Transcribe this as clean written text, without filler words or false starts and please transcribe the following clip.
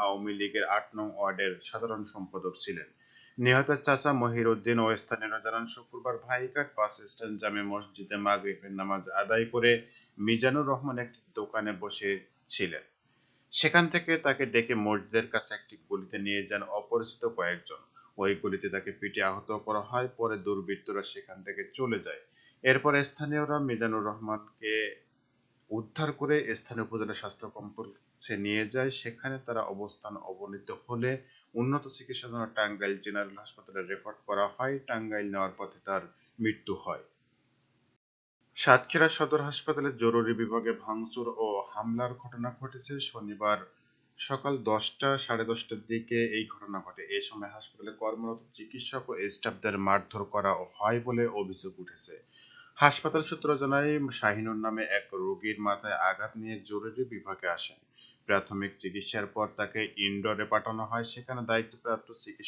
আওয়ামী লীগের ৮ নং ওয়ার্ডের সাধারণ সম্পাদক ছিলেন। নিহতের চাচা মহির উদ্দিন ও স্থানীয়রা জানান, শুক্রবার ভাইঘাট বাস স্ট্যান্ড জামে মসজিদে মাগরিবের নামাজ আদায় করে মিজানুর রহমান একটি দোকানে বসে ছিলেন। সেখান থেকে তাকে ডেকে মসজিদের কাছে একটি গলিতে নিয়ে যান অপরিচিত কয়েকজন। ওই গলিতে তাকে পিটিয়ে আহত করা হয়, পরে দুর্বৃত্তরা সেখান থেকে চলে যায়। এরপর স্থানীয়রা মিজানুর রহমানকে উদ্ধার করে স্থানীয় উপজেলা স্বাস্থ্য কমপ্লেক্সে নিয়ে যায়। সেখানে তার অবস্থান অবনতি হলে উন্নত চিকিৎসার জন্য টাঙ্গাইল জেনারেল হাসপাতালে রেফার করা হয়। টাঙ্গাইল নেওয়ার পথে তার মৃত্যু হয়। সাতক্ষীরা সদর হাসপাতালের জরুরি বিভাগে ভাঙচুর ও হামলার ঘটনা ঘটেছে শনিবার সকাল 10টা সাড়ে 10টার দিকে এই ঘটনা ঘটে। এ সময় হাসপাতালে কর্মরত চিকিৎসক ও স্টাফদের মারধর করা হয় বলে অভিযোগ উঠেছে। হাসপাতাল সূত্র জানায়, শাহিনুর নামে এক রোগীর মাথায় আঘাত নিয়ে জরুরি বিভাগে আসেন। প্রাথমিক চিকিৎসার পর তাকে ইনডোরে পাঠানো হয়। সেখানে দায়িত্বপ্রাপ্ত চিকিৎসক